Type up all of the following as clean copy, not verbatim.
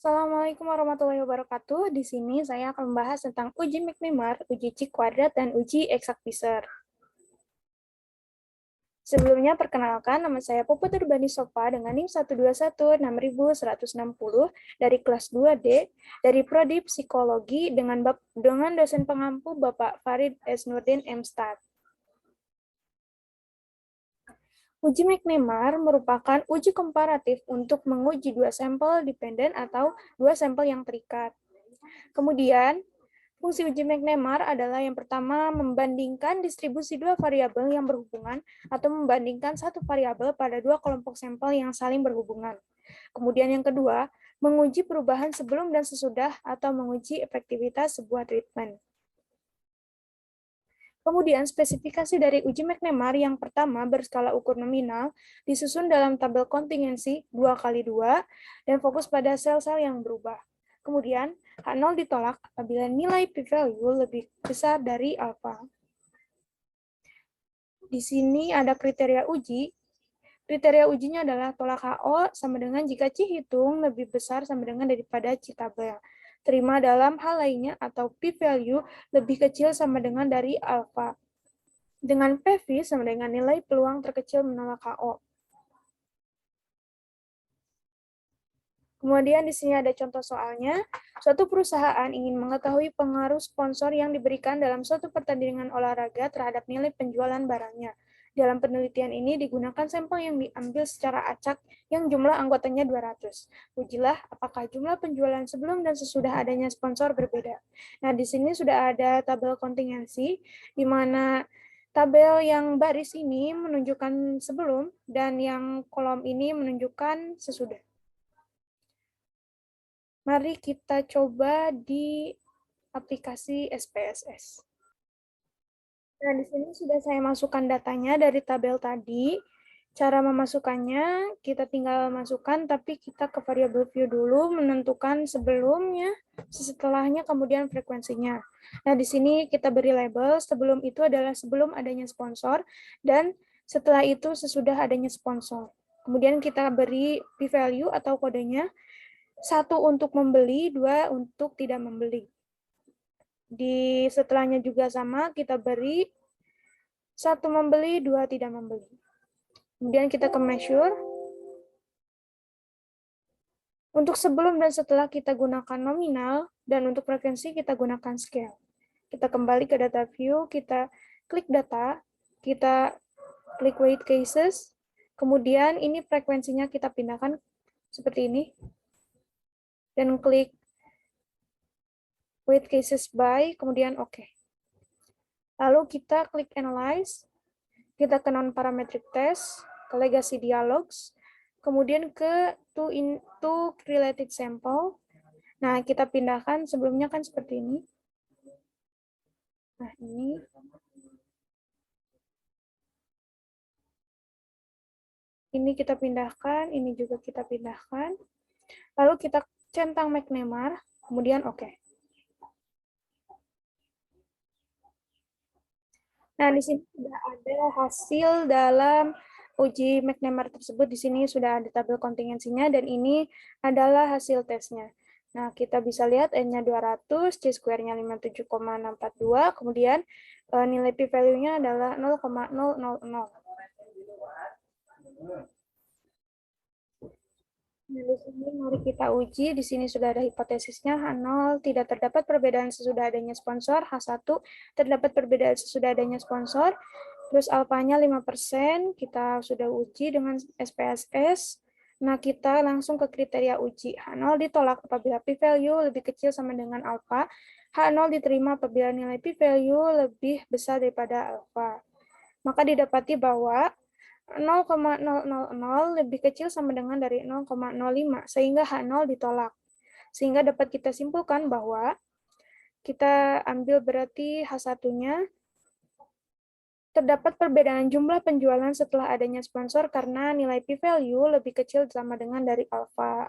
Assalamualaikum warahmatullahi wabarakatuh. Di sini saya akan membahas tentang uji McNemar, uji Cheek kuadrat, dan uji Exact-Pisser. Sebelumnya, perkenalkan, nama saya Puput Urbani Sofa dengan NIM 121-6160 dari kelas 2D dari Prodi Psikologi dengan dosen pengampu Bapak Farid S. Nurdin M.Stat. Uji McNemar merupakan uji komparatif untuk menguji dua sampel dependen atau dua sampel yang terikat. Kemudian, fungsi uji McNemar adalah yang pertama membandingkan distribusi dua variabel yang berhubungan atau membandingkan satu variabel pada dua kelompok sampel yang saling berhubungan. Kemudian yang kedua, menguji perubahan sebelum dan sesudah atau menguji efektivitas sebuah treatment. Kemudian, spesifikasi dari uji McNemar yang pertama berskala ukur nominal, disusun dalam tabel kontingensi 2x2, dan fokus pada sel-sel yang berubah. Kemudian, H0 ditolak apabila nilai p-value lebih besar dari alfa. Di sini ada kriteria uji. Kriteria ujinya adalah tolak HO sama dengan jika C hitung lebih besar sama dengan daripada C tabel. Terima dalam hal lainnya atau p-value lebih kecil sama dengan dari alfa. Dengan PV sama dengan nilai peluang terkecil menolak HO. Kemudian di sini ada contoh soalnya. Suatu perusahaan ingin mengetahui pengaruh sponsor yang diberikan dalam suatu pertandingan olahraga terhadap nilai penjualan barangnya. Dalam penelitian ini digunakan sampel yang diambil secara acak yang jumlah anggotanya 200. Ujilah apakah jumlah penjualan sebelum dan sesudah adanya sponsor berbeda. Nah, di sini sudah ada tabel kontingensi, di mana tabel yang baris ini menunjukkan sebelum dan yang kolom ini menunjukkan sesudah. Mari kita coba di aplikasi SPSS. Nah, di sini sudah saya masukkan datanya dari tabel tadi. Cara memasukkannya, kita tinggal masukkan, tapi kita ke variabel view dulu, menentukan sebelumnya, setelahnya, kemudian frekuensinya. Nah, di sini kita beri label, sebelum itu adalah sebelum adanya sponsor, dan setelah itu sesudah adanya sponsor. Kemudian kita beri p-value atau kodenya, 1 untuk membeli, 2 untuk tidak membeli. Di setelahnya juga sama, kita beri 1 membeli, 2 tidak membeli. Kemudian kita ke measure. Untuk sebelum dan setelah kita gunakan nominal, dan untuk frekuensi kita gunakan scale. Kita kembali ke data view, kita klik data, kita klik weight cases, kemudian ini frekuensinya kita pindahkan seperti ini, dan klik weight cases by, kemudian OK. Lalu kita klik analyze, kita ke non-parametric test, ke legacy dialogues, kemudian ke to related sample. Nah, kita pindahkan, sebelumnya kan seperti ini. Nah, ini. Ini kita pindahkan, ini juga kita pindahkan. Lalu kita centang McNemar, kemudian OK. Nah, di sini sudah ada hasil dalam uji McNemar tersebut. Di sini sudah ada tabel kontingensinya, dan ini adalah hasil tesnya. Nah, kita bisa lihat N-nya 200, C-square-nya 57,642, kemudian nilai p-value-nya adalah 0,000. Nah, di sini mari kita uji. Di sini sudah ada hipotesisnya H0 tidak terdapat perbedaan sesudah adanya sponsor, H1 terdapat perbedaan sesudah adanya sponsor, terus alfanya 5%, kita sudah uji dengan SPSS. Nah, kita langsung ke kriteria uji. H0 ditolak apabila p-value lebih kecil sama dengan alfa, H0 diterima apabila nilai p-value lebih besar daripada alfa. Maka didapati bahwa 0,000 lebih kecil sama dengan dari 0,05, sehingga H0 ditolak. Sehingga dapat kita simpulkan bahwa kita ambil berarti H1-nya, terdapat perbedaan jumlah penjualan setelah adanya sponsor karena nilai p-value lebih kecil sama dengan dari alfa.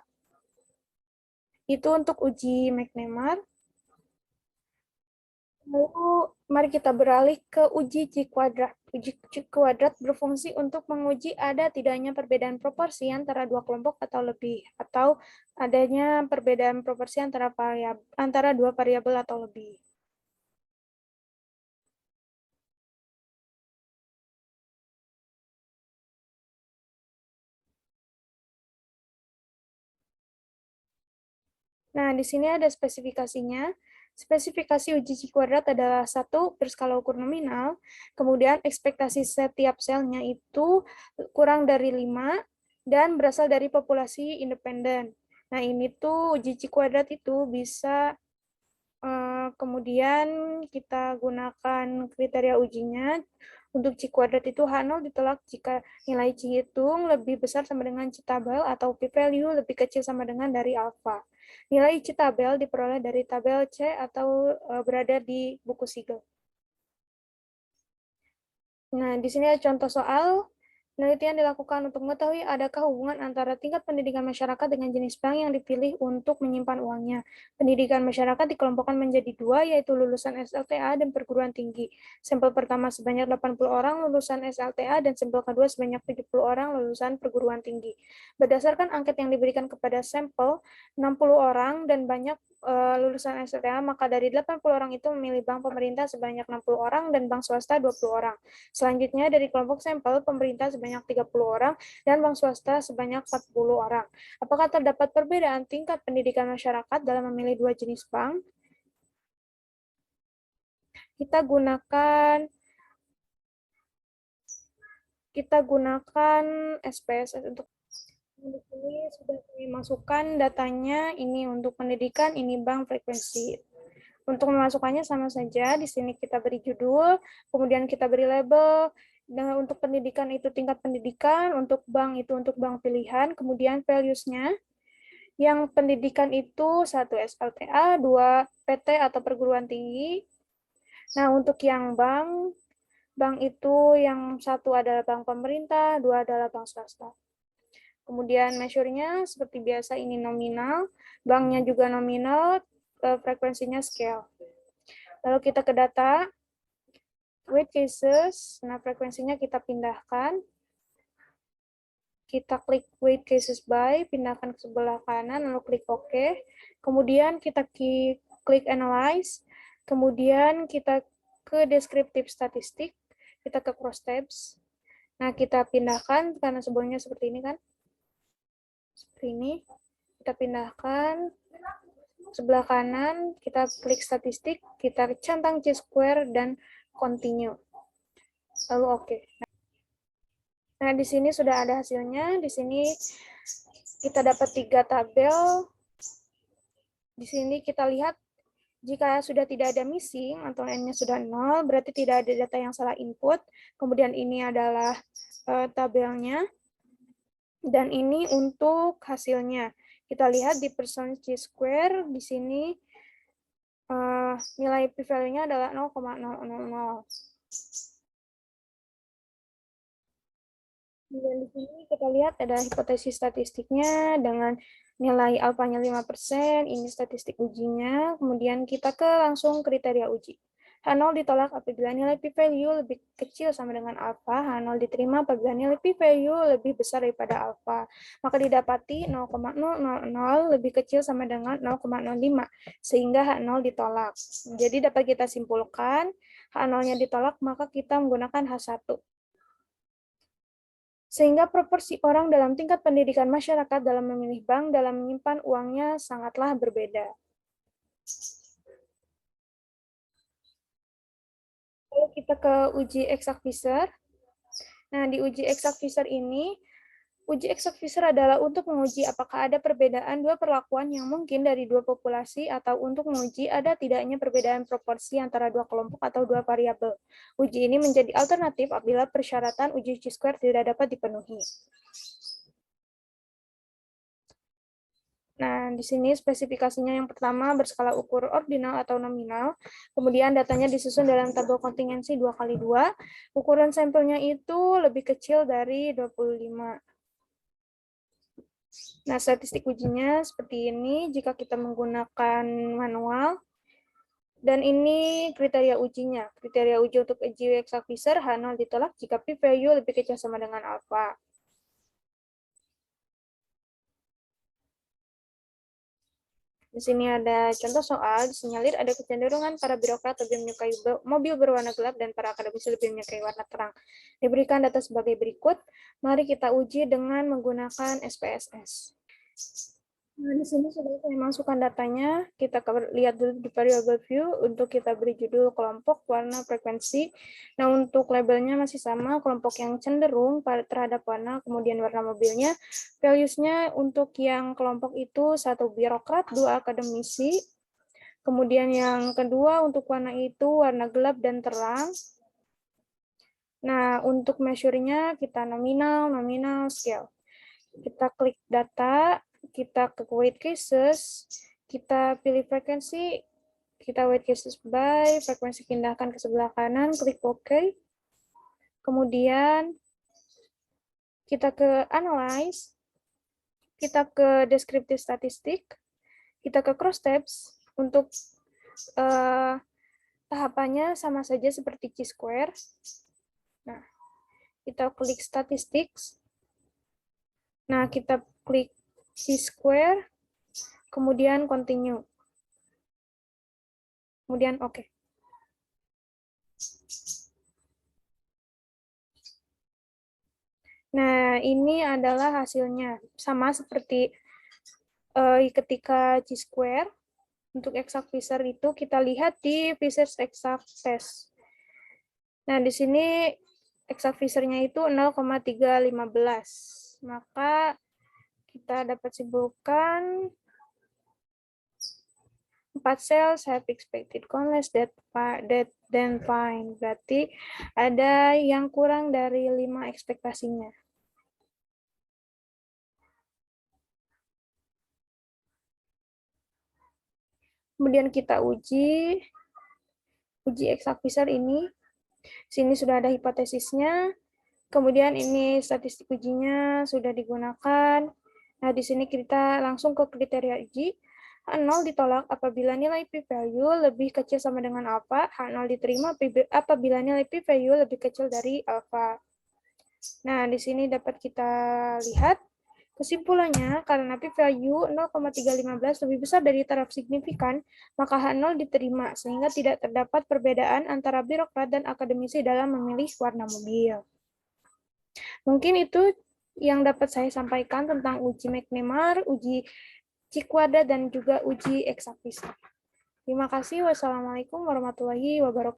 Itu untuk uji McNemar. Lalu, mari kita beralih ke uji Q kuadrat. Uji Q kuadrat berfungsi untuk menguji ada tidaknya perbedaan proporsi antara dua kelompok atau lebih, atau adanya perbedaan proporsi antara dua variabel atau lebih. Nah, di sini ada spesifikasinya. Spesifikasi uji Q kuadrat adalah satu berskala ukur nominal, kemudian ekspektasi setiap selnya itu kurang dari 5, dan berasal dari populasi independen. Nah, ini tuh uji Q kuadrat itu bisa kemudian kita gunakan kriteria ujinya. Untuk C kuadrat itu H0 ditolak jika nilai C hitung lebih besar sama dengan C tabel atau p-value lebih kecil sama dengan dari alfa. Nilai C tabel diperoleh dari tabel C atau berada di buku Siegel. Nah, di sini ada contoh soal. Penelitian dilakukan untuk mengetahui adakah hubungan antara tingkat pendidikan masyarakat dengan jenis bank yang dipilih untuk menyimpan uangnya. Pendidikan masyarakat dikelompokkan menjadi dua, yaitu lulusan SLTA dan perguruan tinggi. Sampel pertama sebanyak 80 orang lulusan SLTA dan sampel kedua sebanyak 70 orang lulusan perguruan tinggi. Berdasarkan angket yang diberikan kepada sampel 60 orang dan banyak lulusan SLTA, maka dari 80 orang itu memilih bank pemerintah sebanyak 60 orang dan bank swasta 20 orang. Selanjutnya, dari kelompok sampel, pemerintah sebanyak 30 orang dan bank swasta sebanyak 40 orang. Apakah terdapat perbedaan tingkat pendidikan masyarakat dalam memilih dua jenis bank? Kita gunakan SPSS untuk di sini sudah kami masukkan datanya, ini untuk pendidikan, ini bank frekuensi. Untuk memasukkannya sama saja, di sini kita beri judul, kemudian kita beri label. Nah, untuk pendidikan itu tingkat pendidikan, untuk bank itu untuk bank pilihan, kemudian values-nya. Yang pendidikan itu 1 SLTA, 2 PT atau perguruan tinggi. Nah, untuk yang bank itu yang satu adalah bank pemerintah, dua adalah bank swasta. Kemudian measure-nya seperti biasa ini nominal, banknya juga nominal, frekuensinya scale. Lalu kita ke data, weight cases, nah frekuensinya kita pindahkan. Kita klik weight cases by, pindahkan ke sebelah kanan, lalu klik OK. Kemudian kita klik analyze, kemudian kita ke descriptive statistik, kita ke cross tabs. Nah, kita pindahkan, karena sebelumnya seperti ini kan, seperti ini. Kita pindahkan sebelah kanan, kita klik statistik, kita centang C-square, dan continue. Lalu oke. Nah, di sini sudah ada hasilnya. Di sini kita dapat 3 tabel. Di sini kita lihat jika sudah tidak ada missing atau n-nya sudah 0, berarti tidak ada data yang salah input. Kemudian ini adalah tabelnya. Dan ini untuk hasilnya. Kita lihat di percent C-square, di sini nilai p-value-nya adalah 0,000. Dan di sini kita lihat ada hipotesis statistiknya dengan nilai alfanya 5%, ini statistik ujinya, kemudian kita ke langsung kriteria uji. H0 ditolak apabila nilai p-value lebih kecil sama dengan alfa, H0 diterima apabila nilai p-value lebih besar daripada alfa. Maka didapati 0,000 lebih kecil sama dengan 0,05, sehingga H0 ditolak. Jadi dapat kita simpulkan, H0-nya ditolak, maka kita menggunakan H1. Sehingga proporsi orang dalam tingkat pendidikan masyarakat dalam memilih bank dalam menyimpan uangnya sangatlah berbeda. Lalu kita ke uji exact Fisher. Nah, di uji exact Fisher ini, uji exact Fisher adalah untuk menguji apakah ada perbedaan dua perlakuan yang mungkin dari dua populasi atau untuk menguji ada tidaknya perbedaan proporsi antara dua kelompok atau dua variabel. Uji ini menjadi alternatif apabila persyaratan uji chi-square tidak dapat dipenuhi. Nah, di sini spesifikasinya yang pertama berskala ukur ordinal atau nominal, kemudian datanya disusun dalam tabel kontingensi 2x2, ukuran sampelnya itu lebih kecil dari 25. Nah, statistik ujinya seperti ini jika kita menggunakan manual. Dan ini kriteria ujinya. Kriteria uji untuk uji exact Fisher, H0 ditolak jika p-value lebih kecil sama dengan alpha. Di sini ada contoh soal, disinyalir ada kecenderungan para birokrat lebih menyukai mobil berwarna gelap dan para akademisi lebih menyukai warna terang. Diberikan data sebagai berikut, mari kita uji dengan menggunakan SPSS. Nah, di sini sudah saya masukkan datanya. Kita lihat dulu di variable view untuk kita beri judul kelompok, warna, frekuensi. Nah, untuk labelnya masih sama, kelompok yang cenderung terhadap warna, kemudian warna mobilnya. Values-nya untuk yang kelompok itu 1 birokrat, 2 akademisi. Kemudian yang kedua untuk warna itu warna gelap dan terang. Nah, untuk measure-nya kita nominal, scale. Kita klik data, kita ke weight cases, kita pilih frekuensi, kita weight cases by, frekuensi pindahkan ke sebelah kanan, klik OK. Kemudian kita ke analyze, kita ke descriptive statistic, kita ke cross tabs. Untuk tahapannya sama saja seperti chi-square. Nah, kita klik statistics. Nah, kita klik chi-square, kemudian continue. Kemudian oke. Nah, ini adalah hasilnya. Sama seperti ketika chi-square, untuk exact Fisher itu kita lihat di Fisher's exact test. Nah, di sini exact Fisher-nya itu 0,315. Maka kita dapat simpulkan 4 cells have expected count less than fine. Berarti ada yang kurang dari 5 ekspektasinya. Kemudian kita uji exact Fisher ini. Sini sudah ada hipotesisnya. Kemudian ini statistik ujinya sudah digunakan. Nah, di sini kita langsung ke kriteria uji. H0 ditolak apabila nilai p-value lebih kecil sama dengan alpha. H0 diterima apabila nilai p-value lebih kecil dari alpha. Nah, di sini dapat kita lihat kesimpulannya, karena p-value 0,315 lebih besar dari taraf signifikan, maka H0 diterima, sehingga tidak terdapat perbedaan antara birokrat dan akademisi dalam memilih warna mobil. Mungkin itu yang dapat saya sampaikan tentang uji McNemar, uji chi-quadrat, dan juga uji exact Fisher. Terima kasih. Wassalamualaikum warahmatullahi wabarakatuh.